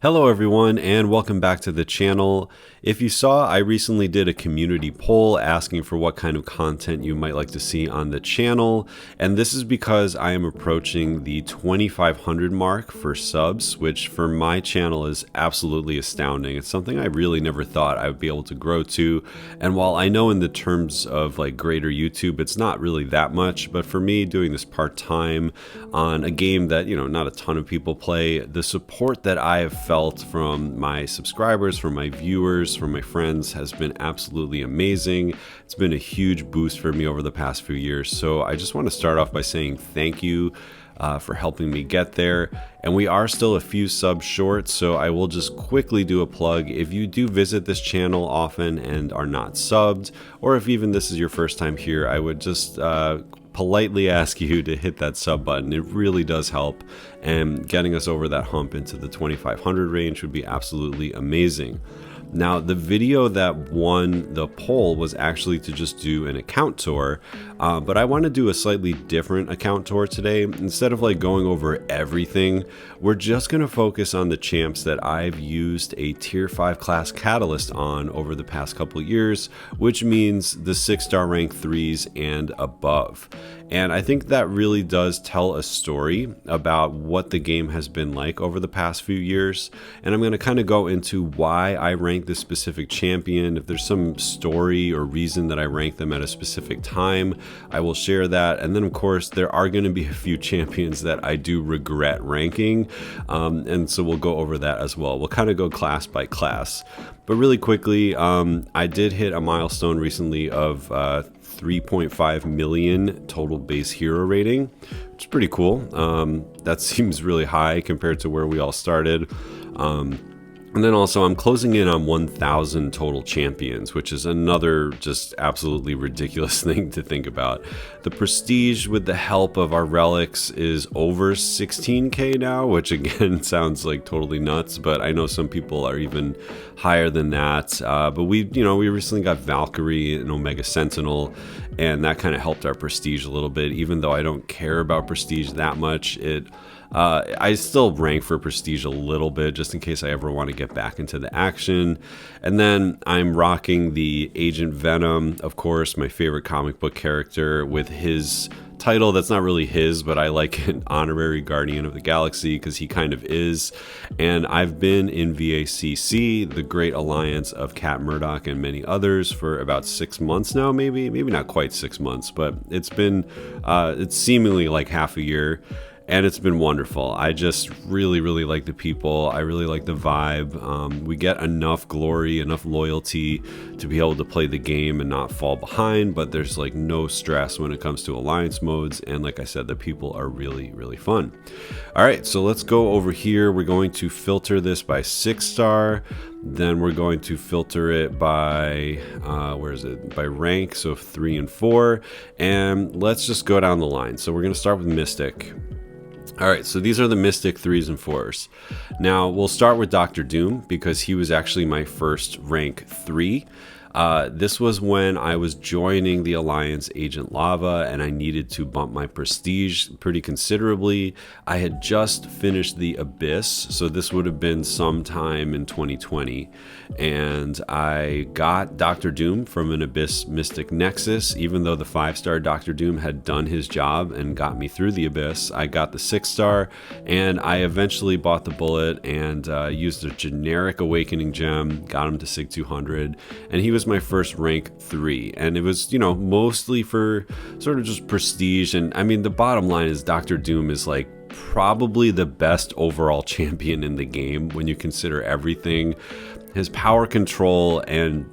Hello everyone and welcome back to the channel. If you saw, I recently did a community poll asking for what kind of content you might like to see on the channel, and this is because I am approaching the 2,500 mark for subs, which for my channel is absolutely astounding. It's something I really never thought I would be able to grow to, and while I know in the terms of like greater YouTube it's not really that much, but for me doing this part-time on a game that, you know, not a ton of people play, the support that I have felt from my subscribers, from my viewers, from my friends has been absolutely amazing. It's been a huge boost for me over the past few years. So I just want to start off by saying thank you for helping me get there. And we are still a few subs short, so I will just quickly do a plug. If you do visit this channel often and are not subbed, or if even this is your first time here, I would just politely ask you to hit that sub button. It really does help, and getting us over that hump into the 2,500 range would be absolutely amazing. Now, the video that won the poll was actually to just do an account tour, but I want to do a slightly different account tour today. Instead of like going over everything, we're just going to focus on the champs that I've used a tier 5 class catalyst on over the past couple of years, which means the 6-star rank 3s and above. And I think that really does tell a story about what the game has been like over the past few years. And I'm going to kind of go into why I rank this specific champion. If there's some story or reason that I rank them at a specific time, I will share that. And then of course, there are going to be a few champions that I do regret ranking. And so we'll go over that as well. We'll kind of go class by class. But really quickly, I did hit a milestone recently of 3.5 million total base hero rating, which is pretty cool. That seems really high compared to where we all started. And then also I'm closing in on 1,000 total champions, which is another just absolutely ridiculous thing to think about. The prestige with the help of our relics is over 16k now, which again sounds like totally nuts, but I know some people are even higher than that. But we recently got Valkyrie and Omega Sentinel, and that kind of helped our prestige a little bit. Even though I don't care about prestige that much, I still rank for prestige a little bit just in case I ever want to get back into the action. And then I'm rocking the Agent Venom, of course, my favorite comic book character, with his title that's not really his, but I like an honorary Guardian of the Galaxy because he kind of is. And I've been in VACC, the great alliance of Cat Murdock and many others, for about 6 months now, maybe not quite 6 months, but it's seemingly like half a year. And it's been wonderful. I just really like the people. I really like the vibe. We get enough glory, enough loyalty to be able to play the game and not fall behind, but there's like no stress when it comes to alliance modes. And like I said, the people are really fun. All right, so let's go over here. We're going to filter this by 6-star. Then we're going to filter it by, by rank, so 3 and 4. And let's just go down the line. So we're going to start with Mystic. All right, so these are the Mystic 3s and 4s. Now, we'll start with Dr. Doom because he was actually my first rank 3. This was when I was joining the Alliance Agent Lava and I needed to bump my prestige pretty considerably. I had just finished the Abyss, so this would have been sometime in 2020. And I got Dr. Doom from an Abyss Mystic Nexus. Even though the 5-star Dr. Doom had done his job and got me through the Abyss, I got the 6-star, and I eventually bought the bullet and used a generic Awakening Gem, got him to Sig 200, and he was my first rank 3. And it was, mostly for sort of just prestige. And I mean, the bottom line is Dr. Doom is like probably the best overall champion in the game when you consider everything. His power control and,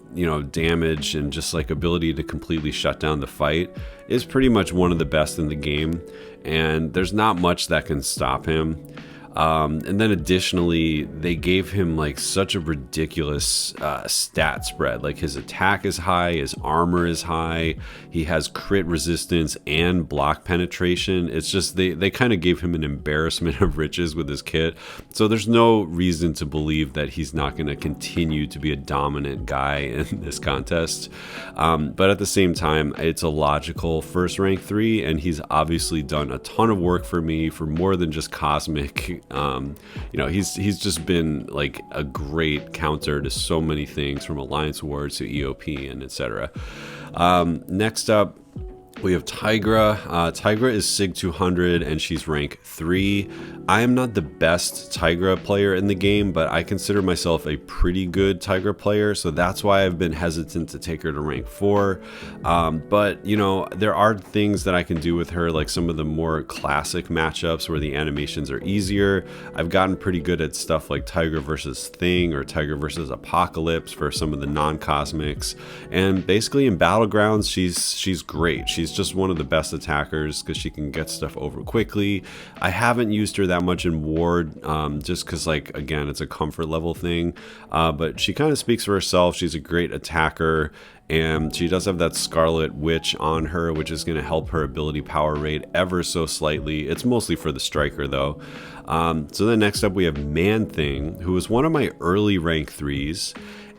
damage and just like ability to completely shut down the fight is pretty much one of the best in the game. And there's not much that can stop him. And then additionally, they gave him like such a ridiculous stat spread. Like his attack is high, his armor is high, he has crit resistance and block penetration. It's just they kind of gave him an embarrassment of riches with his kit. So there's no reason to believe that he's not going to continue to be a dominant guy in this contest. But at the same time, it's a logical first rank 3, and he's obviously done a ton of work for me for more than just cosmic You know, he's just been like a great counter to so many things, from Alliance Wars to EOP and etc. Next up, we have Tigra. Tigra is SIG 200 and she's rank 3. I am not the best Tigra player in the game, but I consider myself a pretty good Tigra player, so that's why I've been hesitant to take her to rank 4. But, you know, there are things that I can do with her, like some of the more classic matchups where the animations are easier. I've gotten pretty good at stuff like Tigra versus Thing or Tigra versus Apocalypse for some of the non-cosmics. And basically in Battlegrounds, she's great. She's just one of the best attackers because she can get stuff over quickly. I haven't used her that much in Ward, just because, like, again, it's a comfort level thing, but she kind of speaks for herself. She's a great attacker, and she does have that Scarlet Witch on her, which is going to help her ability power rate ever so slightly. It's mostly for the striker though. So then next up we have Man-Thing, who was one of my early rank 3s.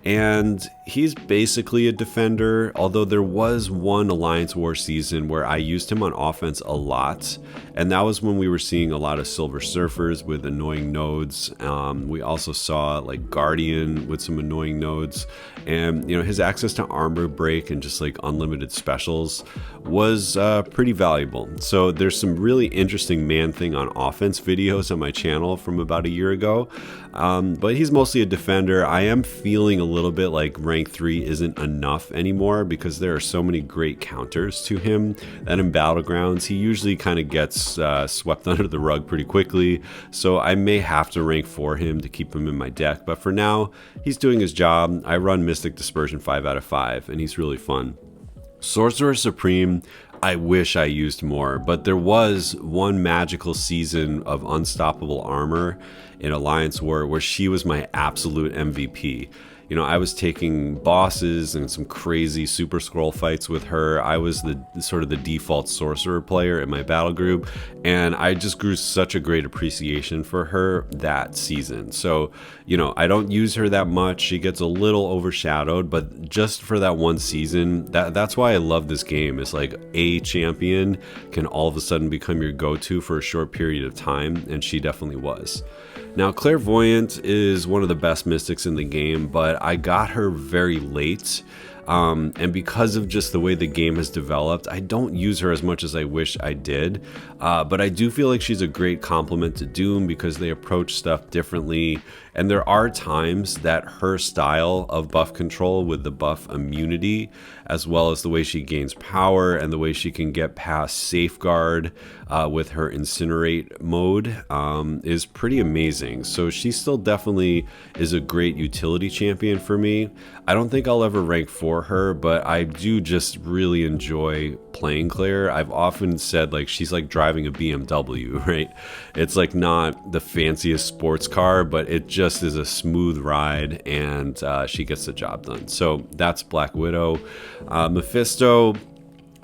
And he's basically a defender, although there was one Alliance War season where I used him on offense a lot, and that was when we were seeing a lot of Silver Surfers with annoying nodes. We also saw like Guardian with some annoying nodes, and you know, his access to armor break and just like unlimited specials was pretty valuable. So there's some really interesting Man-Thing on offense videos on my channel from about a year ago, but he's mostly a defender. I am feeling a little bit like rank 3 isn't enough anymore because there are so many great counters to him that in Battlegrounds he usually kind of gets swept under the rug pretty quickly, so I may have to rank 4 him to keep him in my deck, but for now he's doing his job. I run Mystic Dispersion 5 out of 5 and he's really fun. Sorcerer Supreme, I wish I used more, but there was one magical season of Unstoppable Armor in Alliance War where she was my absolute MVP. You know, I was taking bosses and some crazy Super Scroll fights with her. I was the sort of the default sorcerer player in my battle group, and I just grew such a great appreciation for her that season. So, you know, I don't use her that much. She gets a little overshadowed, but just for that one season, that's why I love this game. Is like a champion can all of a sudden become your go-to for a short period of time, and she definitely was. Now, Clairvoyant is one of the best mystics in the game, but I got her very late. And because of just the way the game has developed, I don't use her as much as I wish I did. But I do feel like she's a great complement to Doom because they approach stuff differently. And there are times that her style of buff control with the buff immunity, as well as the way she gains power and the way she can get past Safeguard with her Incinerate mode is pretty amazing. So she still definitely is a great utility champion for me. I don't think I'll ever rank for her, but I do just really enjoy playing Claire. I've often said like she's like driving a BMW, right? It's like not the fanciest sports car, but it just is a smooth ride, and she gets the job done. So that's Black Widow. Mephisto,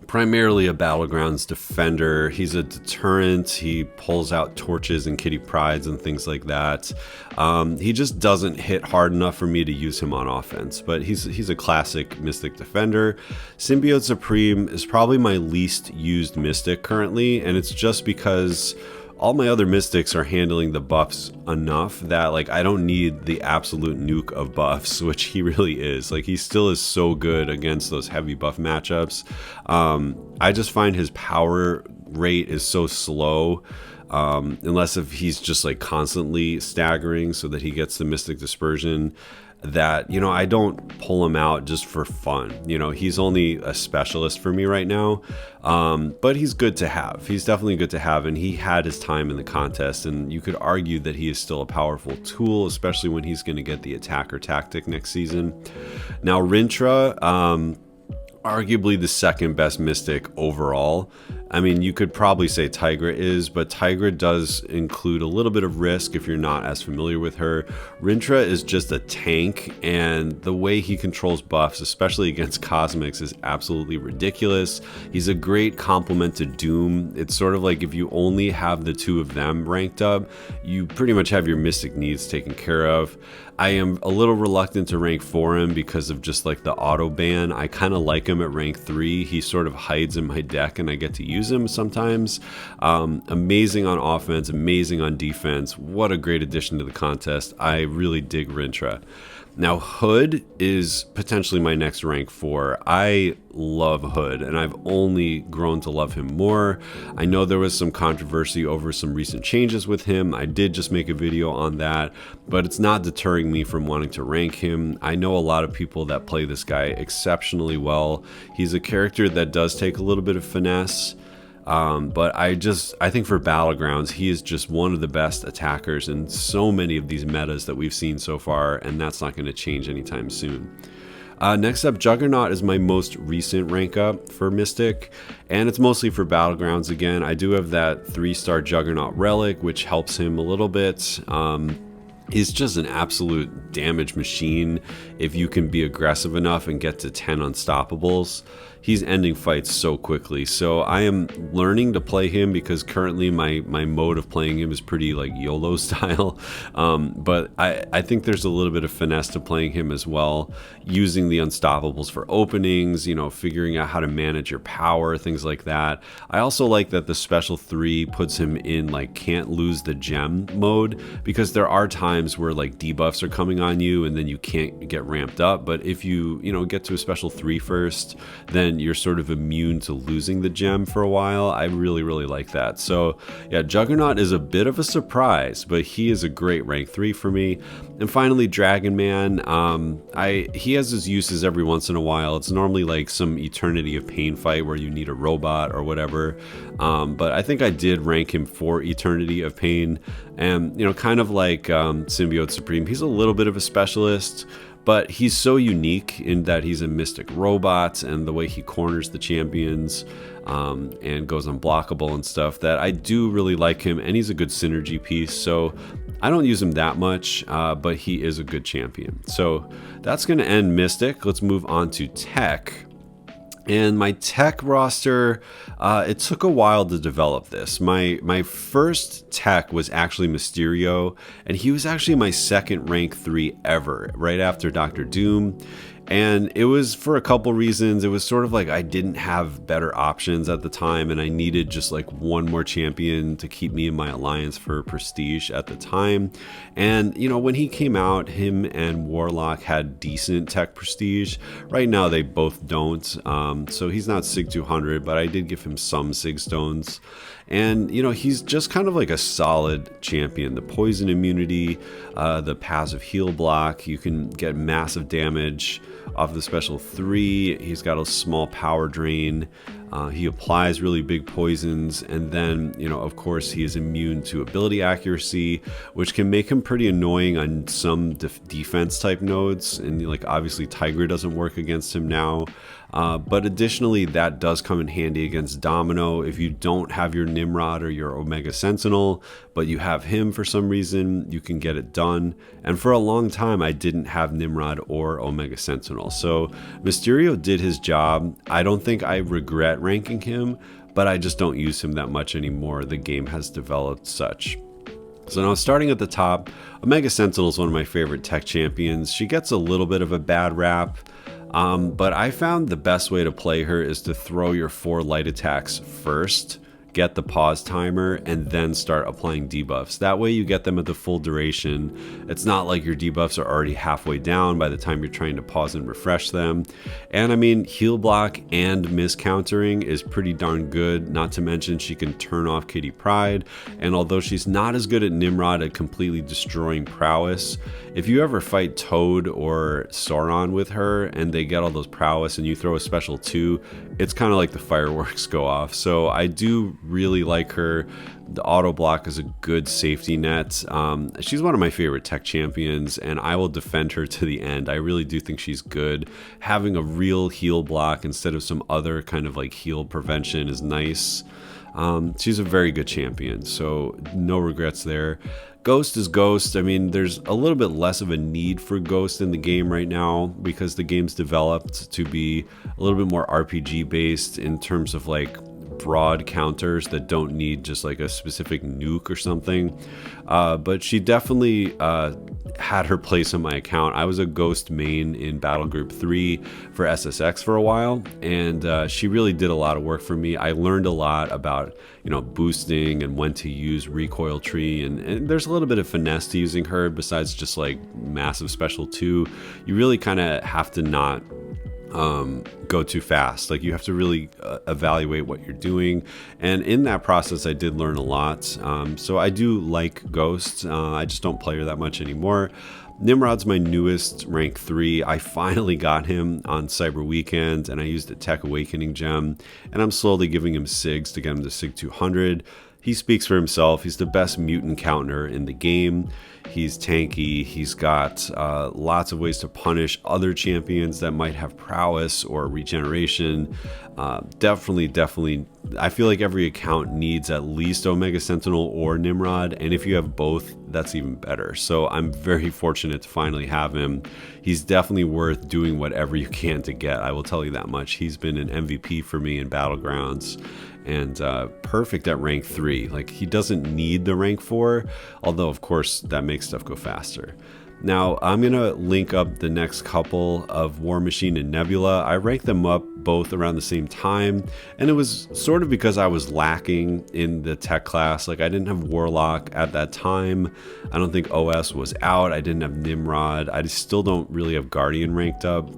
primarily a Battlegrounds defender. He's a deterrent. He pulls out torches and kitty prides and things like that. He just doesn't hit hard enough for me to use him on offense, but he's a classic Mystic defender. Symbiote Supreme is probably my least used Mystic currently, and it's just because all my other Mystics are handling the buffs enough that like I don't need the absolute nuke of buffs, which he really is. Like he still is so good against those heavy buff matchups. I just find his power rate is so slow, unless if he's just like constantly staggering so that he gets the Mystic Dispersion, that, you know, I don't pull him out just for fun. You know, he's only a specialist for me right now, but he's good to have. He's definitely good to have, and he had his time in the contest, and you could argue that he is still a powerful tool, especially when he's going to get the attacker tactic next season. Now, Rintra, arguably the second best Mystic overall. I mean, you could probably say Tigra is, but Tigra does include a little bit of risk if you're not as familiar with her. Rintra is just a tank, and the way he controls buffs, especially against Cosmics, is absolutely ridiculous. He's a great complement to Doom. It's sort of like if you only have the two of them ranked up, you pretty much have your Mystic needs taken care of. I am a little reluctant to rank for him because of just like the auto ban. I kind of like him at rank 3. He sort of hides in my deck and I get to use use him sometimes. Amazing on offense, amazing on defense. What a great addition to the contest. I really dig Rintra. Now, Hood is potentially my next rank 4. I love Hood, and I've only grown to love him more. I know there was some controversy over some recent changes with him. I did just make a video on that, but it's not deterring me from wanting to rank him. I know a lot of people that play this guy exceptionally well. He's a character that does take a little bit of finesse. But I think for Battlegrounds, he is just one of the best attackers in so many of these metas that we've seen so far, and that's not going to change anytime soon. Next up, Juggernaut is my most recent rank up for Mystic, and it's mostly for Battlegrounds again. I do have that 3-star Juggernaut relic, which helps him a little bit. He's just an absolute damage machine if you can be aggressive enough and get to 10 unstoppables. He's ending fights so quickly. So I am learning to play him because currently my mode of playing him is pretty like YOLO style. But I think there's a little bit of finesse to playing him as well, using the unstoppables for openings, you know, figuring out how to manage your power, things like that. I also like that the special 3 puts him in like can't lose the gem mode, because there are times where like debuffs are coming on you and then you can't get ramped up. But if you get to a special 3 first, then you're sort of immune to losing the gem for a while. I really like that. So yeah, Juggernaut is a bit of a surprise, but he is a great rank 3 for me. And finally, Dragon Man. He has his uses every once in a while. It's normally like some Eternity of Pain fight where you need a robot or whatever. But I think I did rank him for Eternity of Pain. And kind of like Symbiote Supreme, he's a little bit of a specialist, but he's so unique in that he's a mystic robot, and the way he corners the champions and goes unblockable and stuff, that I do really like him, and he's a good synergy piece. So I don't use him that much, but he is a good champion. So that's going to end Mystic. Let's move on to Tech. And my tech roster, it took a while to develop this. My first tech was actually Mysterio, and he was actually my second rank 3 ever, right after Dr. Doom. And it was for a couple reasons. It was sort of like I didn't have better options at the time, and I needed just like one more champion to keep me in my alliance for prestige at the time. And when he came out, him and Warlock had decent tech prestige. Right now they both don't, so he's not Sig 200, but I did give him some Sig stones. And he's just kind of like a solid champion. The poison immunity, the passive heal block, you can get massive damage off the special 3. He's got a small power drain. He applies really big poisons, and then of course he is immune to ability accuracy, which can make him pretty annoying on some defense type nodes, and like obviously Tigra doesn't work against him now. But additionally, that does come in handy against Domino. If you don't have your Nimrod or your Omega Sentinel, but you have him for some reason, you can get it done. And for a long time, I didn't have Nimrod or Omega Sentinel. So Mysterio did his job. I don't think I regret ranking him, but I just don't use him that much anymore. The game has developed such. So now, starting at the top, Omega Sentinel is one of my favorite tech champions. She gets a little bit of a bad rap. But I found the best way to play her is to throw your 4 light attacks first, get the pause timer, and then start applying debuffs. That way you get them at the full duration. It's not like your debuffs are already halfway down by the time you're trying to pause and refresh them. And I mean, heal block and miscountering is pretty darn good, not to mention she can turn off Kitty Pryde. And although she's not as good at Nimrod at completely destroying prowess, if you ever fight Toad or Sauron with her and they get all those prowess and you throw a special 2, it's kind of like the fireworks go off. So I do really like her. The auto block is a good safety net. She's one of my favorite tech champions, and I will defend her to the end. I really do think she's good. Having a real heal block instead of some other kind of like heal prevention is nice. She's a very good champion, so no regrets there. Ghost is Ghost. I mean, there's a little bit less of a need for Ghost in the game right now because the game's developed to be a little bit more RPG based in terms of like broad counters that don't need just like a specific nuke or something. But she definitely had her place on my account. I was a Ghost main in Battle Group 3 for SSX for a while, and she really did a lot of work for me. I learned a lot about, boosting and when to use recoil tree, and there's a little bit of finesse to using her besides just like massive special 2. You really kind of have to not go too fast. Like, you have to really evaluate what you're doing, and in that process I did learn a lot. So I do like Ghost. I just don't play her that much anymore. Nimrod's my newest rank 3. I finally got him on Cyber Weekend, and I used a Tech Awakening gem, and I'm slowly giving him SIGs to get him to SIG 200. He speaks for himself. He's the best mutant counter in the game. He's tanky. He's got lots of ways to punish other champions that might have prowess or regeneration. Definitely. I feel like every account needs at least Omega Sentinel or Nimrod, and if you have both, that's even better. So I'm very fortunate to finally have him. He's definitely worth doing whatever you can to get. I will tell you that much. He's been an MVP for me in Battlegrounds, and perfect at rank 3. Like, he doesn't need the rank 4, although of course that makes stuff go faster. Now, I'm going to link up the next couple of War Machine and Nebula. I ranked them up both around the same time, and it was sort of because I was lacking in the tech class. Like, I didn't have Warlock at that time. I don't think OS was out. I didn't have Nimrod. I still don't really have Guardian ranked up.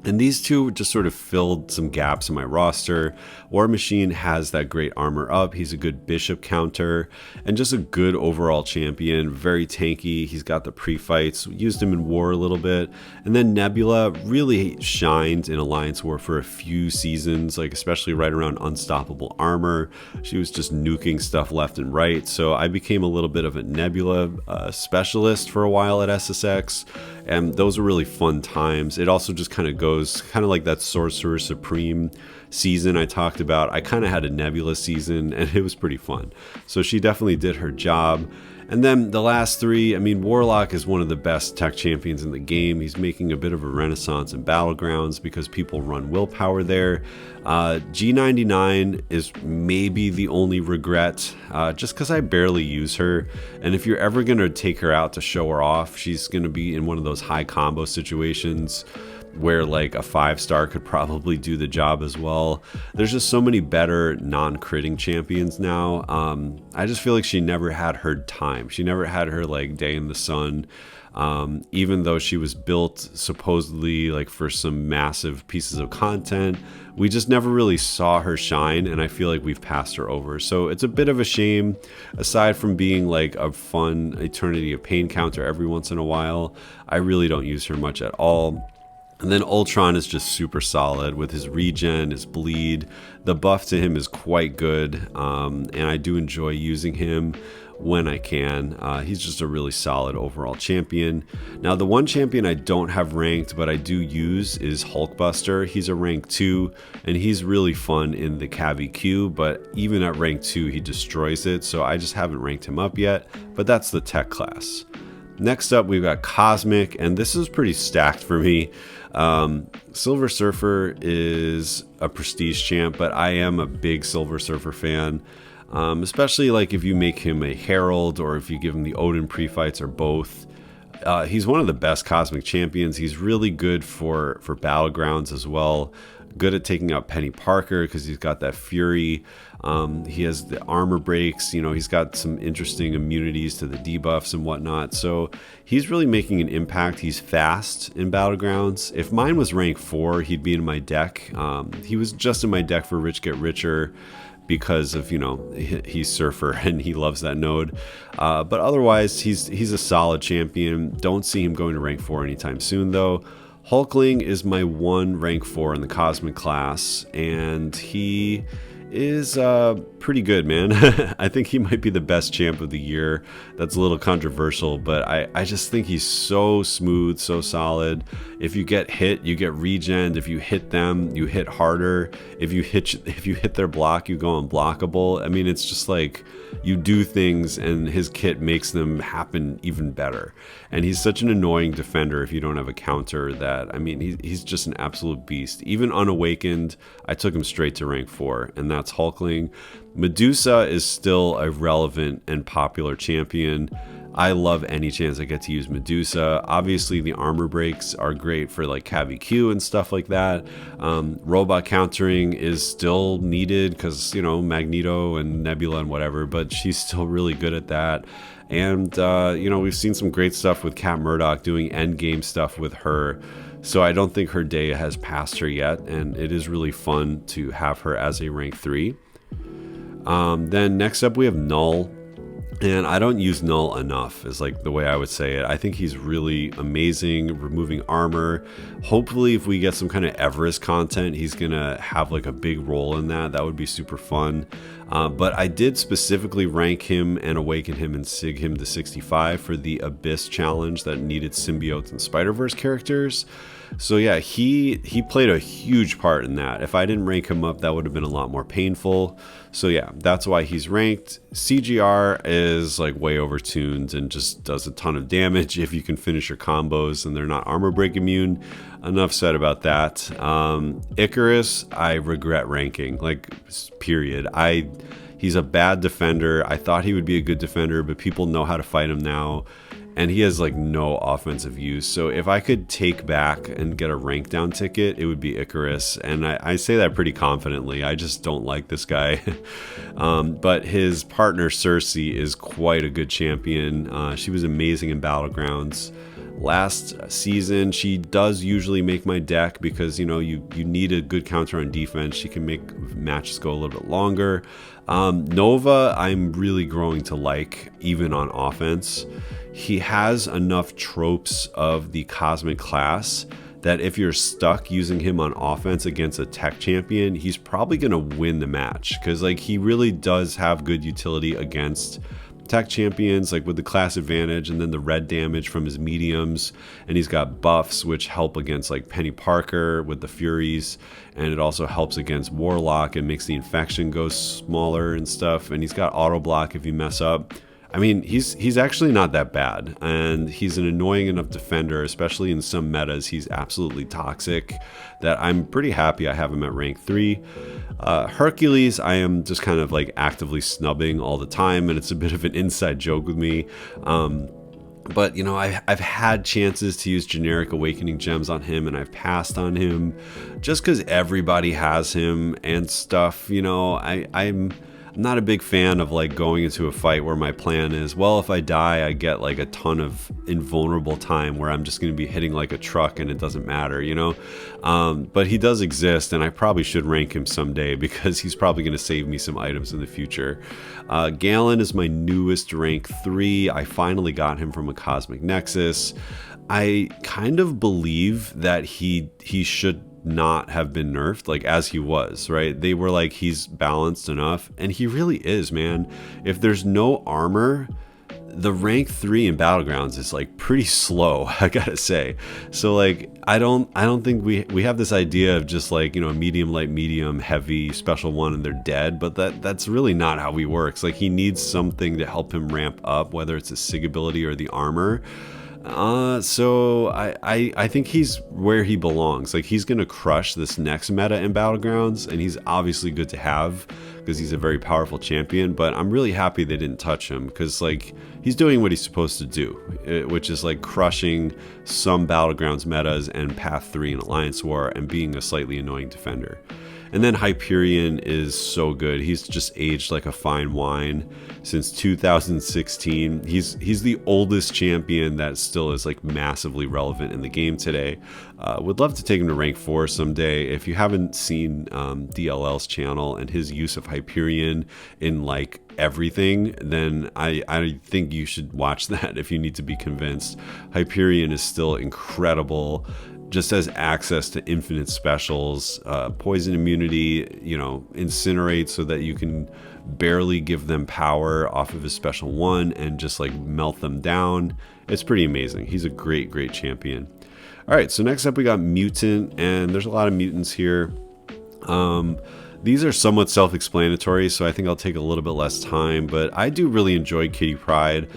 And these two just sort of filled some gaps in my roster. War Machine has that great armor up. He's a good bishop counter and just a good overall champion. Very tanky. He's got the pre-fights. Used him in war a little bit. And then Nebula really shined in Alliance War for a few seasons, like especially right around Unstoppable Armor. She was just nuking stuff left and right. So I became a little bit of a Nebula specialist for a while at SSX. And those were really fun times. It also just kind of goes kind of like that Sorcerer Supreme season I talked about. I kind of had a Nebula season, and it was pretty fun. So she definitely did her job. And then the last 3, I mean, Warlock is one of the best tech champions in the game. He's making a bit of a renaissance in Battlegrounds because people run willpower there. G99 is maybe the only regret, just because I barely use her. And if you're ever going to take her out to show her off, she's going to be in one of those high combo situations where like a 5-star could probably do the job as well. There's just so many better non-critting champions now. I just feel like she never had her time. She never had her like day in the sun. Even though she was built supposedly like for some massive pieces of content, we just never really saw her shine, and I feel like we've passed her over. So it's a bit of a shame. Aside from being like a fun Eternity of Pain counter every once in a while, I really don't use her much at all. And then Ultron is just super solid with his regen, his bleed. The buff to him is quite good, and I do enjoy using him when I can. He's just a really solid overall champion. Now, the one champion I don't have ranked, but I do use is Hulkbuster. He's a rank 2, and he's really fun in the Cavi queue, but even at rank 2, he destroys it, so I just haven't ranked him up yet, but that's the tech class. Next up, we've got Cosmic, and this is pretty stacked for me. Silver Surfer is a prestige champ, but I am a big Silver Surfer fan, especially like if you make him a Herald or if you give him the Odin pre-fights or both. He's one of the best Cosmic champions. He's really good for Battlegrounds as well. Good at taking out Penny Parker because he's got that fury. He has the armor breaks. He's got some interesting immunities to the debuffs and whatnot. So he's really making an impact. He's fast in Battlegrounds. If mine was rank 4, he'd be in my deck. He was just in my deck for Rich Get Richer because of, he's Surfer and he loves that node. But otherwise, he's a solid champion. Don't see him going to rank 4 anytime soon, though. Hulkling is my one rank 4 in the Cosmic class, and he is pretty good, man. I think he might be the best champ of the year. That's a little controversial, but I just think he's so smooth, so solid. If you get hit, you get regen. If you hit them, you hit harder. If you hit their block, you go unblockable. I mean, it's just like you do things and his kit makes them happen even better. And he's such an annoying defender if you don't have a counter that, I mean, he's just an absolute beast. Even unawakened, I took him straight to rank 4, and that's Hulkling. Medusa is still a relevant and popular champion. I love any chance I get to use Medusa. Obviously, the armor breaks are great for like CAV-Q and stuff like that. Robot countering is still needed because, you know, Magneto and Nebula and whatever, but she's still really good at that. And, you know, we've seen some great stuff with Cat Murdock doing endgame stuff with her. So I don't think her day has passed her yet. And it is really fun to have her as a rank 3. Then next up we have Null. And I don't use Null enough is like the way I would say it. I think he's really amazing, removing armor. Hopefully if we get some kind of Everest content, he's gonna have like a big role in that. That would be super fun. But I did specifically rank him and awaken him and sig him to 65 for the Abyss challenge that needed symbiotes and Spider-Verse characters. So yeah, he played a huge part in that. If I didn't rank him up, that would have been a lot more painful. So yeah, that's why he's ranked. CGR is like way overtuned and just does a ton of damage if you can finish your combos and they're not armor break immune. Enough said about that. Icarus, I regret ranking, like, period. He's a bad defender. I thought he would be a good defender, but people know how to fight him now. And he has like no offensive use. So if I could take back and get a rank down ticket, it would be Icarus. And I say that pretty confidently. I just don't like this guy. But his partner Cersei is quite a good champion. She was amazing in Battlegrounds. Last season, she does usually make my deck because, you know, you need a good counter on defense. She can make matches go a little bit longer. Nova, I'm really growing to like, even on offense. He has enough tropes of the cosmic class that if you're stuck using him on offense against a tech champion, he's probably going to win the match because like he really does have good utility against tech champions, like with the class advantage and then the red damage from his mediums, and he's got buffs which help against like Penny Parker with the Furies, and it also helps against Warlock and makes the infection go smaller and stuff, and he's got auto block if you mess up. I mean, he's actually not that bad, and he's an annoying enough defender, especially in some metas. He's absolutely toxic that I'm pretty happy I have him at rank 3. Hercules, I am just kind of like actively snubbing all the time, and it's a bit of an inside joke with me. But, you know, I've had chances to use generic awakening gems on him, and I've passed on him just because everybody has him and stuff. You know, I'm not a big fan of like going into a fight where my plan is, well, if I die, I get like a ton of invulnerable time where I'm just going to be hitting like a truck and it doesn't matter, you know? But he does exist, and I probably should rank him someday because he's probably going to save me some items in the future. Galen is my newest rank 3. I finally got him from a Cosmic Nexus. I kind of believe that he should not have been nerfed like as he was, right? They were like, he's balanced enough, and he really is, man. If there's no armor, the rank 3 in Battlegrounds is like pretty slow, I gotta say. So like I don't think we have this idea of just like, you know, medium, light, medium, heavy, special 1 and they're dead, but that's really not how he works. Like he needs something to help him ramp up, whether it's a sig ability or the armor. So I think he's where he belongs. Like he's gonna crush this next meta in Battlegrounds, and he's obviously good to have because he's a very powerful champion, but I'm really happy they didn't touch him because like he's doing what he's supposed to do, which is like crushing some Battlegrounds metas and Path 3 in Alliance War and being a slightly annoying defender. And then Hyperion is so good. He's just aged like a fine wine since 2016. He's the oldest champion that still is like massively relevant in the game today. Would love to take him to rank 4 someday. If you haven't seen DLL's channel and his use of Hyperion in like everything, then I think you should watch that if you need to be convinced. Hyperion is still incredible. Just has access to infinite specials, poison immunity, you know, incinerate so that you can barely give them power off of his special 1 and just like melt them down. It's pretty amazing. He's a great champion. All right, so next up we got Mutant, and there's a lot of mutants here. These are somewhat self-explanatory, so I think I'll take a little bit less time, but I do really enjoy Kitty Pryde.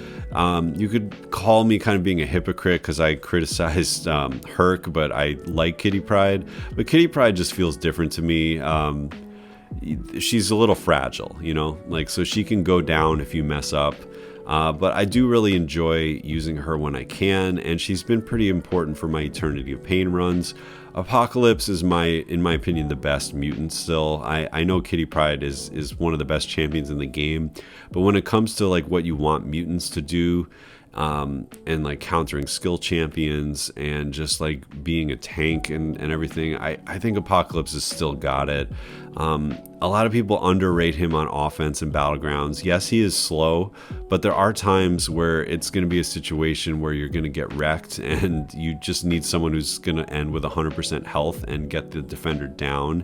You could call me kind of being a hypocrite because I criticized Herc, but I like Kitty Pryde. But Kitty Pryde just feels different to me. she's a little fragile, you know, like, so she can go down if you mess up. But I do really enjoy using her when I can, and she's been pretty important for my Eternity of Pain runs. Apocalypse is in my opinion, the best mutant still. I know Kitty Pryde is one of the best champions in the game, but when it comes to like what you want mutants to do, and like countering skill champions and just like being a tank and everything, I think Apocalypse has still got it. A lot of people underrate him on offense and Battlegrounds. Yes, he is slow, but there are times where it's going to be a situation where you're going to get wrecked and you just need someone who's going to end with 100% health and get the defender down.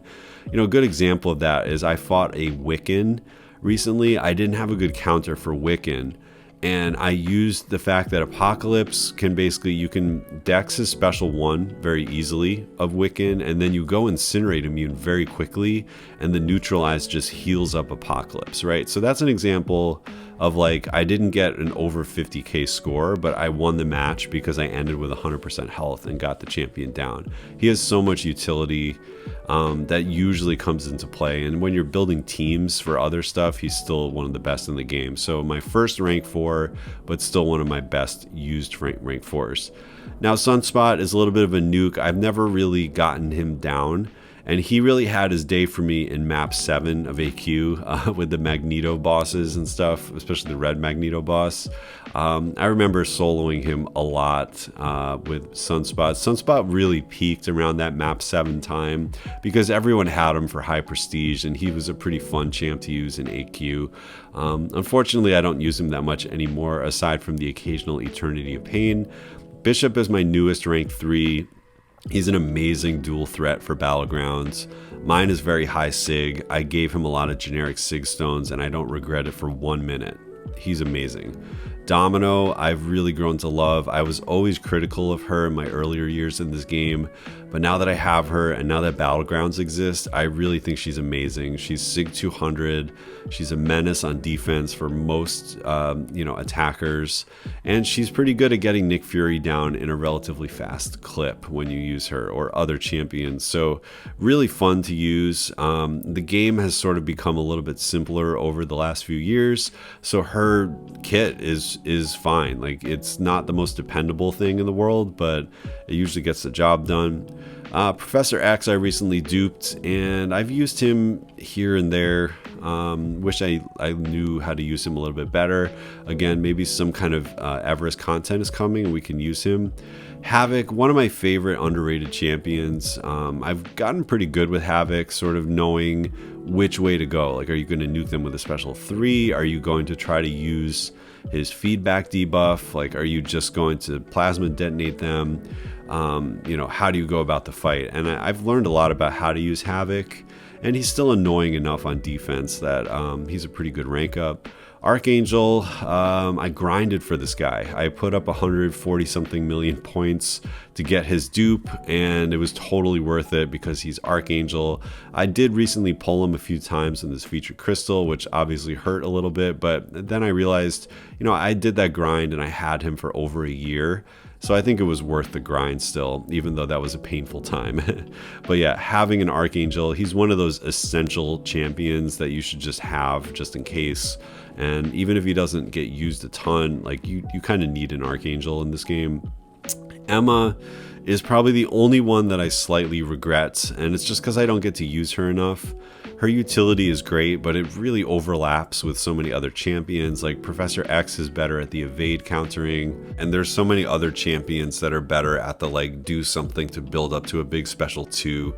You know, a good example of that is I fought a Wiccan recently. I didn't have a good counter for Wiccan, and I used the fact that Apocalypse can basically, you can dex his special 1 very easily of Wiccan, and then you go Incinerate immune very quickly, and the neutralize just heals up Apocalypse, right? So that's an example of like, I didn't get an over 50k score, but I won the match because I ended with 100% health and got the champion down. He has so much utility that usually comes into play, and when you're building teams for other stuff, he's still one of the best in the game. So my first rank 4, but still one of my best used rank 4s. Now Sunspot is a little bit of a nuke. I've never really gotten him down, and he really had his day for me in map 7 of AQ with the Magneto bosses and stuff, especially the red Magneto boss. I remember soloing him a lot with Sunspot. Sunspot really peaked around that map 7 time because everyone had him for high prestige, and he was a pretty fun champ to use in AQ. Unfortunately, I don't use him that much anymore, aside from the occasional Eternity of Pain. Bishop is my newest rank 3. He's an amazing dual threat for Battlegrounds. Mine is very high Sig. I gave him a lot of generic Sig stones, and I don't regret it for 1 minute. He's amazing. Domino, I've really grown to love. I was always critical of her in my earlier years in this game, but now that I have her and now that Battlegrounds exist, I really think she's amazing. She's Sig 200. She's a menace on defense for most, attackers, and she's pretty good at getting Nick Fury down in a relatively fast clip when you use her or other champions. So really fun to use. The game has sort of become a little bit simpler over the last few years, so her kit is fine. Like, it's not the most dependable thing in the world, but it usually gets the job done. Professor X I recently duped, and I've used him here and there. Wish I knew how to use him a little bit better. Again, maybe some kind of Everest content is coming and we can use him. Havoc, one of my favorite underrated champions. I've gotten pretty good with Havoc, sort of knowing which way to go. Like, are you going to nuke them with a special 3? Are you going to try to use his feedback debuff? Like, are you just going to plasma detonate them? How do you go about the fight? And I've learned a lot about how to use Havoc, and he's still annoying enough on defense that he's a pretty good rank up. Archangel, I grinded for this guy. I put up 140 something million points to get his dupe, and it was totally worth it because he's Archangel. I did recently pull him a few times in this featured crystal, which obviously hurt a little bit, but then I realized, I did that grind and I had him for over a year. So I think it was worth the grind still, even though that was a painful time. But yeah, having an Archangel, he's one of those essential champions that you should just have just in case. And even if he doesn't get used a ton, like you kind of need an Archangel in this game. Emma is probably the only one that I slightly regret, and it's just because I don't get to use her enough. Her utility is great, but it really overlaps with so many other champions. Like, Professor X is better at the evade countering, and there's so many other champions that are better at the do something to build up to a big special 2.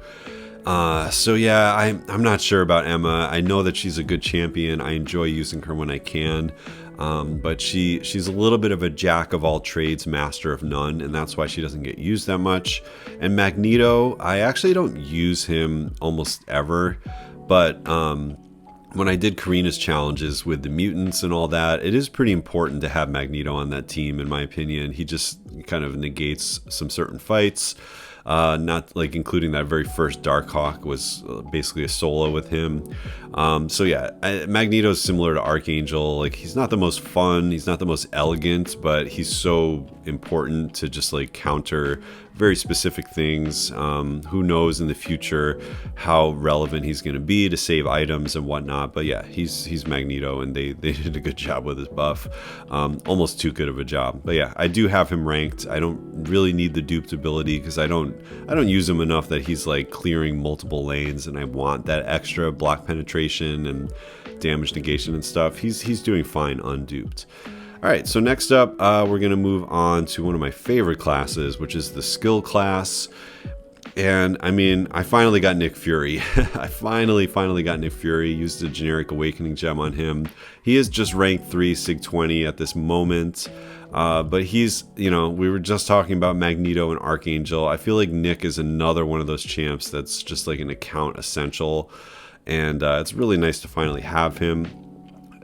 So yeah, I'm not sure about Emma. I know that she's a good champion. I enjoy using her when I can. But she's a little bit of a jack of all trades, master of none, and that's why she doesn't get used that much. And Magneto, I actually don't use him almost ever, but when I did Karina's challenges with the mutants and all that, it is pretty important to have Magneto on that team, in my opinion. He just kind of negates some certain fights. not like including that very first Darkhawk was basically a solo with him. So yeah, Magneto's similar to Archangel. Like, he's not the most fun, he's not the most elegant, but he's so important to just like counter very specific things. Who knows in the future how relevant he's going to be to save items and whatnot. But yeah, he's Magneto, and they did a good job with his buff. Almost too good of a job. But yeah, I do have him ranked. I don't really need the duped ability because I don't use him enough that he's like clearing multiple lanes, and I want that extra block penetration and damage negation and stuff. He's doing fine unduped. All right, so next up, we're going to move on to one of my favorite classes, which is the skill class. And I mean, I finally got Nick Fury. I finally got Nick Fury. Used a generic awakening gem on him. He is just rank 3 Sig 20 at this moment. But he's, we were just talking about Magneto and Archangel. I feel like Nick is another one of those champs that's just like an account essential. And it's really nice to finally have him.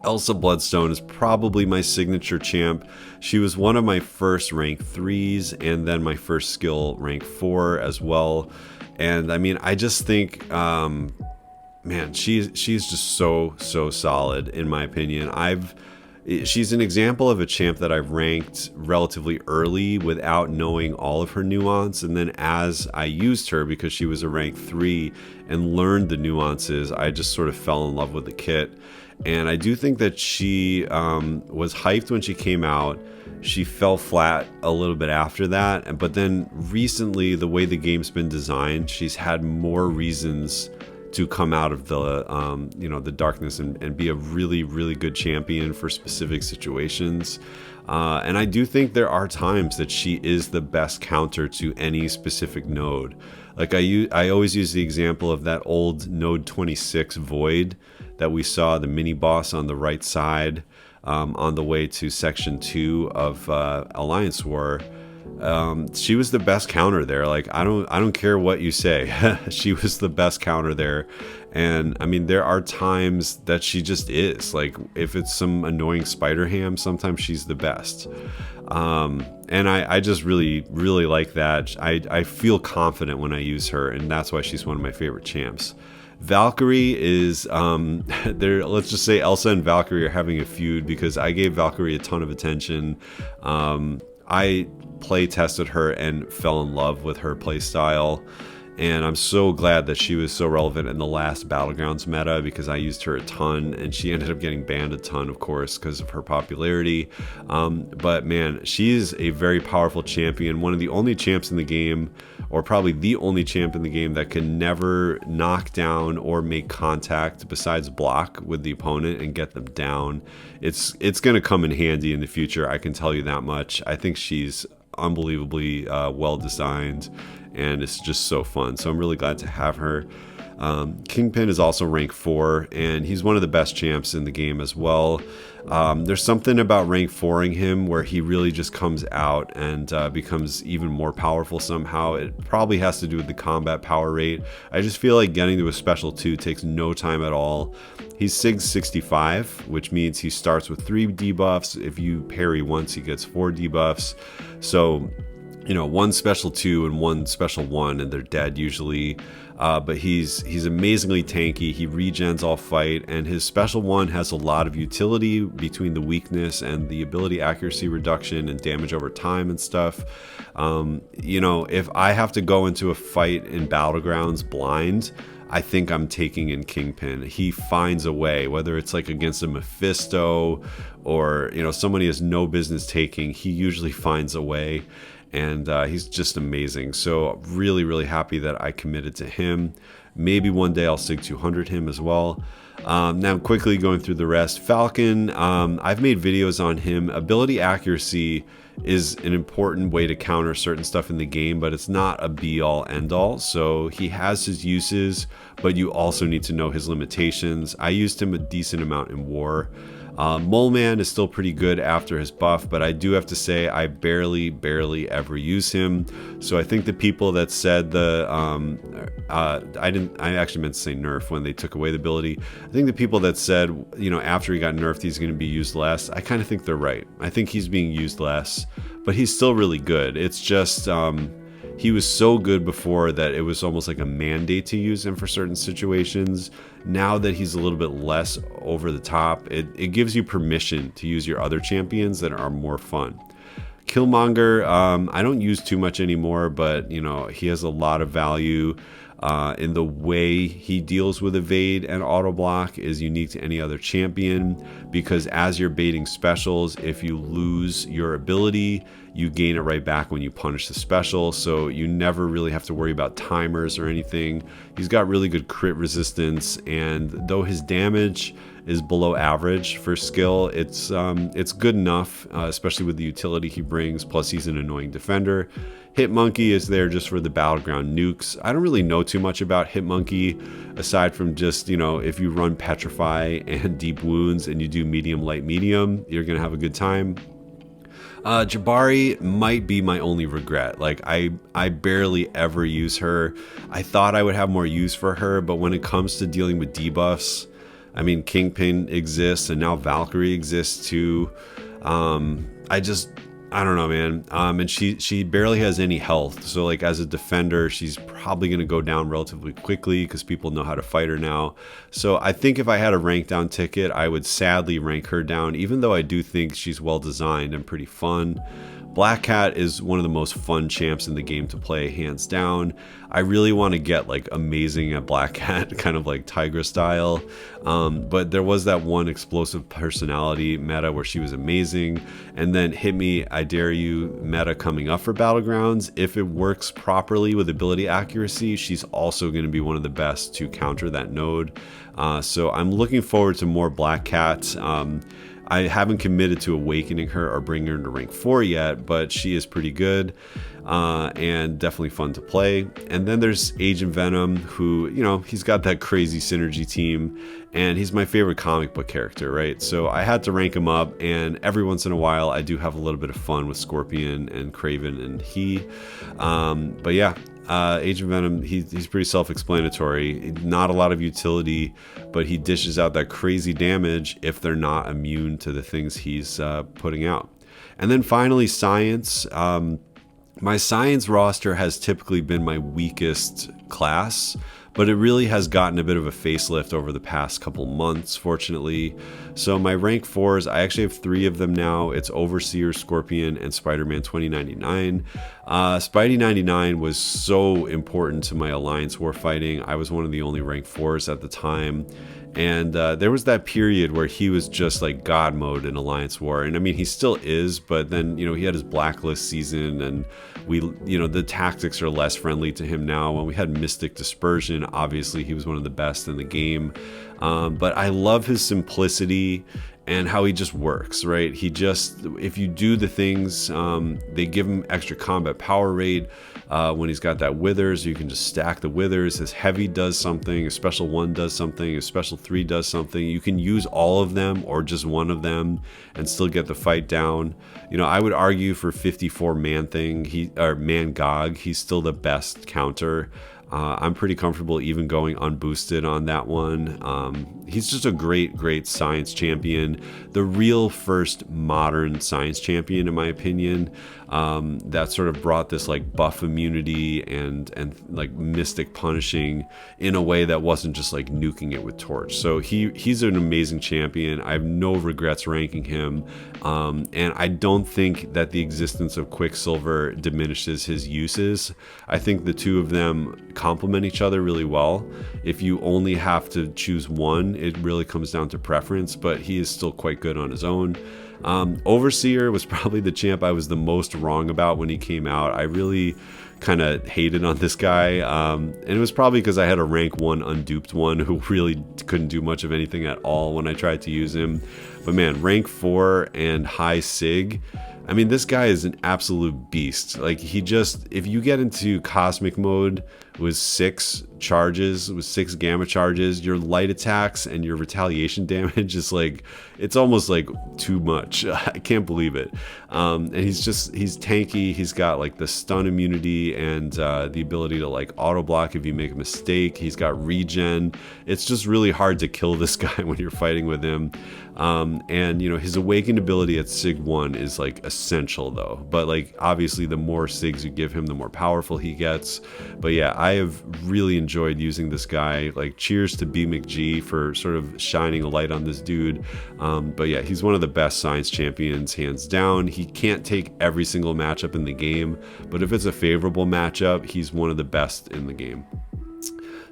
Elsa Bloodstone is probably my signature champ. She was one of my first rank 3s and then my first skill rank 4 as well. And I mean, I just think, man, she's just so solid in my opinion. She's an example of a champ that I've ranked relatively early without knowing all of her nuance, and then as I used her because she was a rank 3 and learned the nuances, I just sort of fell in love with the kit. And I do think that she was hyped when she came out. She fell flat a little bit after that, but then recently, the way the game's been designed, she's had more reasons to come out of the the darkness and be a really good champion for specific situations. And I do think there are times that she is the best counter to any specific node. Like I always use the example of that old node 26 Void that we saw, the mini boss on the right side on the way to section 2 of Alliance War. She was the best counter there. Like, I don't care what you say. She was the best counter there. And I mean, there are times that she just is. Like, if it's some annoying spider ham, sometimes she's the best. And I just really like that. I feel confident when I use her, and that's why she's one of my favorite champs. Valkyrie is there. Let's just say Elsa and Valkyrie are having a feud because I gave Valkyrie a ton of attention. I play tested her and fell in love with her play style, and I'm so glad that she was so relevant in the last Battlegrounds meta because I used her a ton, and she ended up getting banned a ton, of course, because of her popularity. But man, she is a very powerful champion, one of the only champs in the game, or probably the only champ in the game that can never knock down or make contact besides block with the opponent and get them down. It's going to come in handy in the future, I can tell you that much. I think she's unbelievably well designed, and it's just so fun. So I'm really glad to have her. Kingpin is also rank 4, and he's one of the best champs in the game as well. There's something about rank 4ing him where he really just comes out and becomes even more powerful somehow. It probably has to do with the combat power rate. I just feel like getting to a special 2 takes no time at all. He's Sig 65, which means he starts with 3 debuffs. If you parry once, he gets 4 debuffs. So, one special 2 and 1 special 1, and they're dead usually. But he's amazingly tanky. He regens all fight, and his special 1 has a lot of utility between the weakness and the ability accuracy reduction and damage over time and stuff. If I have to go into a fight in Battlegrounds blind, I think I'm taking in Kingpin. He finds a way, whether it's like against a Mephisto or someone he has no business taking, he usually finds a way. And he's just amazing. So really happy that I committed to him. Maybe one day I'll Sig 200 him as well. Now quickly going through the rest. Falcon, I've made videos on him. Ability accuracy is an important way to counter certain stuff in the game, but it's not a be-all end-all. So he has his uses, but you also need to know his limitations. I used him a decent amount in War. Mole Man is still pretty good after his buff, but I do have to say I barely ever use him. So I think the people that said I actually meant to say nerf when they took away the ability. I think the people that said, after he got nerfed, he's going to be used less. I kind of think they're right. I think he's being used less, but he's still really good. It's just, He was so good before that it was almost like a mandate to use him for certain situations. Now that he's a little bit less over the top, it gives you permission to use your other champions that are more fun. Killmonger, I don't use too much anymore, but he has a lot of value in the way he deals with evade and auto block is unique to any other champion, because as you're baiting specials, if you lose your ability, you gain it right back when you punish the special, so you never really have to worry about timers or anything. He's got really good crit resistance, and though his damage is below average for skill, it's good enough, especially with the utility he brings, plus he's an annoying defender. Hitmonkey is there just for the battleground nukes. I don't really know too much about Hitmonkey, aside from just, if you run Petrify and Deep Wounds and you do medium, light, medium, you're going to have a good time. Jabari might be my only regret. Like, I barely ever use her. I thought I would have more use for her, but when it comes to dealing with debuffs, I mean, Kingpin exists, and now Valkyrie exists too. I don't know, man. And she barely has any health. So, like, as a defender, she's probably going to go down relatively quickly because people know how to fight her now. So I think if I had a rank down ticket, I would sadly rank her down, even though I do think she's well designed and pretty fun. Black Cat is one of the most fun champs in the game to play, hands down. I really want to get like amazing at Black Cat, kind of like Tigra style. But there was that one explosive personality meta where she was amazing. And then Hit Me, I Dare You meta coming up for Battlegrounds. If it works properly with ability accuracy, she's also going to be one of the best to counter that node. So I'm looking forward to more Black Cat. I haven't committed to awakening her or bringing her into rank 4 yet, but she is pretty good and definitely fun to play. And then there's Agent Venom, who, he's got that crazy synergy team, and he's my favorite comic book character, right? So I had to rank him up, and every once in a while I do have a little bit of fun with Scorpion and Kraven and he. But yeah. Agent Venom, he's pretty self-explanatory. Not a lot of utility, but he dishes out that crazy damage if they're not immune to the things he's putting out. And then finally, Science. My Science roster has typically been my weakest class, but it really has gotten a bit of a facelift over the past couple months, fortunately. So my rank 4s, I actually have 3 of them now. It's Overseer, Scorpion, and Spider-Man 2099. Spidey 99 was so important to my Alliance war fighting. I was one of the only rank 4s at the time. And there was that period where he was just like God mode in Alliance War. And I mean, he still is, but then, he had his Blacklist season, and the tactics are less friendly to him now. When we had Mystic Dispersion, obviously he was one of the best in the game. But I love his simplicity and how he just works, right? If you do the things, they give him extra combat power rate. When he's got that Withers, you can just stack the Withers. His Heavy does something, his Special 1 does something, his Special 3 does something. You can use all of them or just one of them and still get the fight down. I would argue for 54 man thing, man Gog, he's still the best counter. I'm pretty comfortable even going unboosted on that one. He's just a great Science champion. The real first modern Science champion, in my opinion, that sort of brought this like buff immunity and like mystic punishing in a way that wasn't just like nuking it with Torch. So he's an amazing champion. I have no regrets ranking him. And I don't think that the existence of Quicksilver diminishes his uses. I think the two of them complement each other really well. If you only have to choose one, it really comes down to preference, but he is still quite good on his own. Overseer was probably the champ I was the most wrong about when he came out. I really kind of hated on this guy, and it was probably because I had a rank 1 unduped one who really couldn't do much of anything at all when I tried to use him. But man, rank 4 and high sig, I mean, this guy is an absolute beast. Like, if you get into cosmic mode with 6 charges with 6 gamma charges, your light attacks and your retaliation damage is like, it's almost like too much. I can't believe it. And he's tanky. He's got like the stun immunity and the ability to like auto block if you make a mistake. He's got regen. It's just really hard to kill this guy when you're fighting with him. And you know, his awakened ability at Sig 1 is like essential though, but like obviously the more Sigs you give him, the more powerful he gets. But yeah, I have really enjoyed using this guy. Like, cheers to B McG for sort of shining a light on this dude. But yeah, he's one of the best science champions, hands down. He can't take every single matchup in the game, but if it's a favorable matchup, he's one of the best in the game.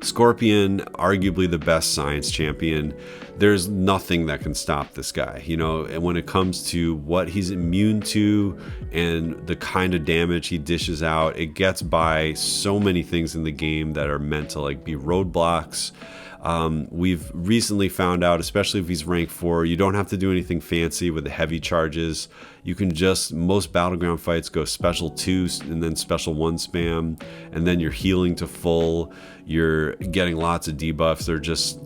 Scorpion, arguably the best science champion. There's nothing that can stop this guy, you know, and when it comes to what he's immune to and the kind of damage he dishes out, it gets by so many things in the game that are meant to like be roadblocks. We've recently found out, especially if he's rank 4, you don't have to do anything fancy with the heavy charges. You can just, most battleground fights go special 2 and then special 1 spam, and then you're healing to full. You're getting lots of debuffs. They're just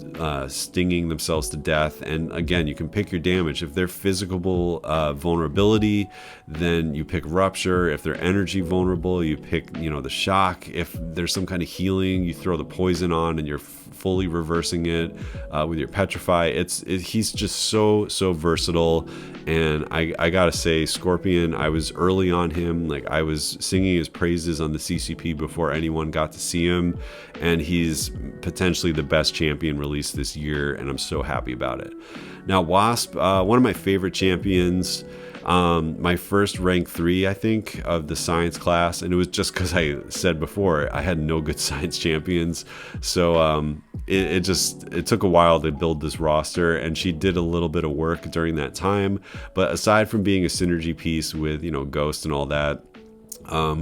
stinging themselves to death. And again, you can pick your damage. If they're physical vulnerability, then you pick rupture. If they're energy vulnerable, you pick, you know, the shock. If there's some kind of healing, you throw the poison on and you're fully reversing it with your petrify. He's just so versatile. And I gotta say, Scorpion, I was early on him. Like, I was singing his praises on the CCP before anyone got to see him, and he's potentially the best champion released this year, and I'm so happy about it. Now, Wasp, one of my favorite champions. My first rank 3, I think, of the science class, and it was just because I said before I had no good science champions, so it took a while to build this roster, and she did a little bit of work during that time. But aside from being a synergy piece with, you know, Ghost and all that,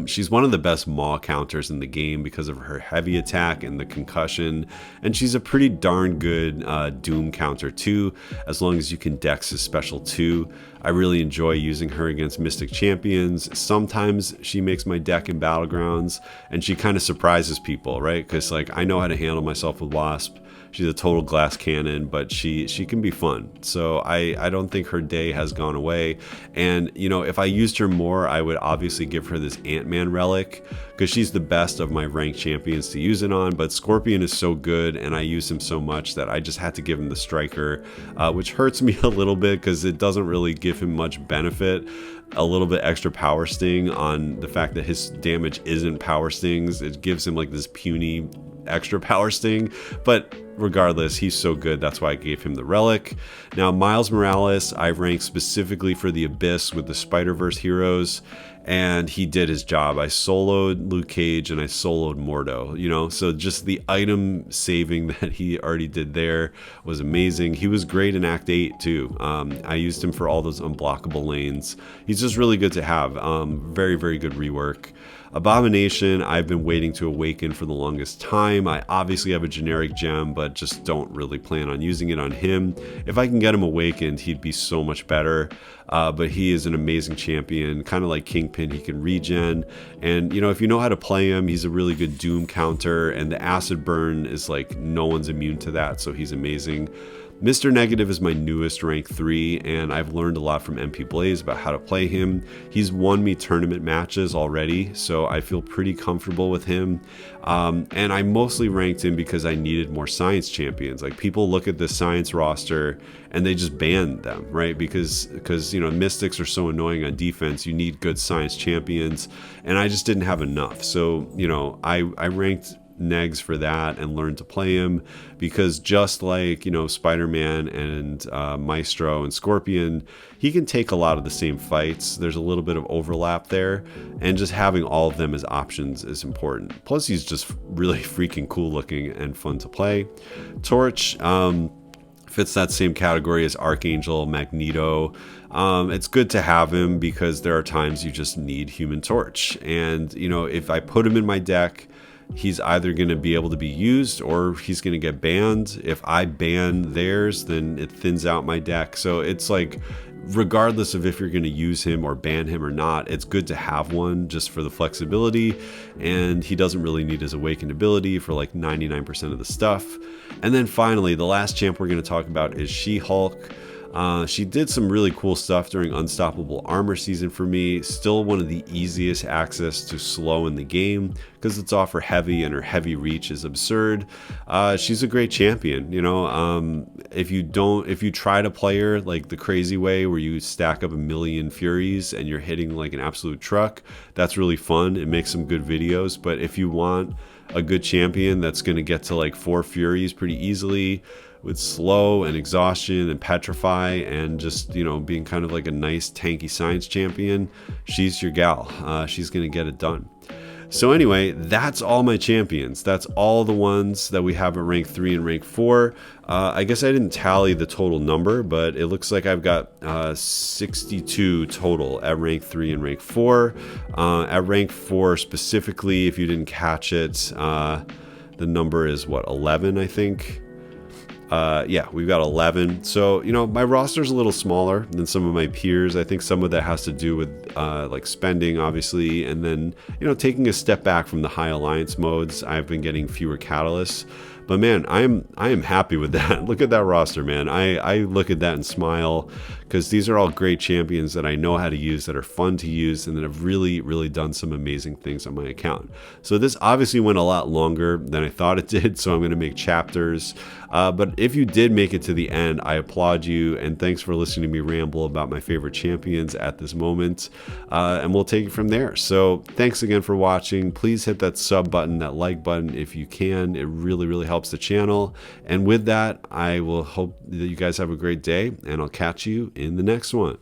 she's one of the best Maw counters in the game because of her heavy attack and the concussion, and she's a pretty darn good Doom counter too, as long as you can dex his special 2. I really enjoy using her against Mystic champions. Sometimes she makes my deck in Battlegrounds, and she kind of surprises people, right? Because like, I know how to handle myself with Wasp. She's a total glass cannon, but she can be fun. So I don't think her day has gone away. And, you know, if I used her more, I would obviously give her this Ant-Man relic, because she's the best of my ranked champions to use it on. But Scorpion is so good, and I use him so much that I just had to give him the Striker, which hurts me a little bit because it doesn't really give him much benefit. A little bit extra power sting on the fact that his damage isn't power stings. It gives him like this puny extra power sting, but regardless, he's so good, that's why I gave him the relic. Now, Miles Morales, I ranked specifically for the Abyss with the Spider-Verse heroes, and he did his job. I soloed Luke Cage and I soloed Mordo, you know, so just the item saving that he already did there was amazing. He was great in Act 8 too. I used him for all those unblockable lanes. He's just really good to have. Very, very good rework. Abomination, I've been waiting to awaken for the longest time. I obviously have a generic gem, but just don't really plan on using it on him. If I can get him awakened, he'd be so much better. But he is an amazing champion, kind of like Kingpin. He can regen, and you know, if you know how to play him, he's a really good Doom counter, and the acid burn is like, no one's immune to that, so he's amazing. Mr. Negative is my newest rank 3, and I've learned a lot from MP Blaze about how to play him. He's won me tournament matches already, so I feel pretty comfortable with him. And I mostly ranked him because I needed more science champions. Like, people look at the science roster and they just ban them, right? Because you know, Mystics are so annoying on defense. You need good science champions, and I just didn't have enough. So, you know, I ranked Negs for that and learned to play him, because just like, you know, Spider-Man and Maestro and Scorpion, he can take a lot of the same fights. There's a little bit of overlap there, and just having all of them as options is important. Plus, he's just really freaking cool looking and fun to play. Torch fits that same category as Archangel, Magneto. It's good to have him because there are times you just need Human Torch, and you know, if I put him in my deck, he's either going to be able to be used or he's going to get banned. If I ban theirs, then it thins out my deck. So it's like regardless of if you're going to use him or ban him or not, it's good to have one just for the flexibility, and he doesn't really need his awakened ability for like 99% of the stuff. And then finally, the last champ we're going to talk about is She-Hulk. She did some really cool stuff during Unstoppable Armor season for me. Still one of the easiest access to slow in the game because it's off her heavy, and her heavy reach is absurd. She's a great champion. You know, if you try to play her like the crazy way where you stack up a million Furies and you're hitting like an absolute truck, that's really fun. It makes some good videos. But if you want a good champion that's going to get to like 4 Furies pretty easily, with slow and exhaustion and petrify, and just, you know, being kind of like a nice tanky science champion, she's your gal. She's gonna get it done. So anyway, that's all my champions. That's all the ones that we have at rank 3 and rank 4. I guess I didn't tally the total number, but it looks like I've got 62 total at rank 3 and rank 4. At rank 4 specifically, if you didn't catch it, the number is what, 11, I think. Yeah, we've got 11. So, you know, my roster's a little smaller than some of my peers. I think some of that has to do with like spending, obviously, and then, you know, taking a step back from the high alliance modes. I've been getting fewer catalysts. But man, I am happy with that. Look at that roster, man. I look at that and smile, because these are all great champions that I know how to use, that are fun to use, and that have really, really done some amazing things on my account. So this obviously went a lot longer than I thought it did, so I'm going to make chapters. But if you did make it to the end, I applaud you, and thanks for listening to me ramble about my favorite champions at this moment. And we'll take it from there. So thanks again for watching. Please hit that sub button, that like button if you can. It really, really helps the channel. And with that, I will hope that you guys have a great day, and I'll catch you in the next one.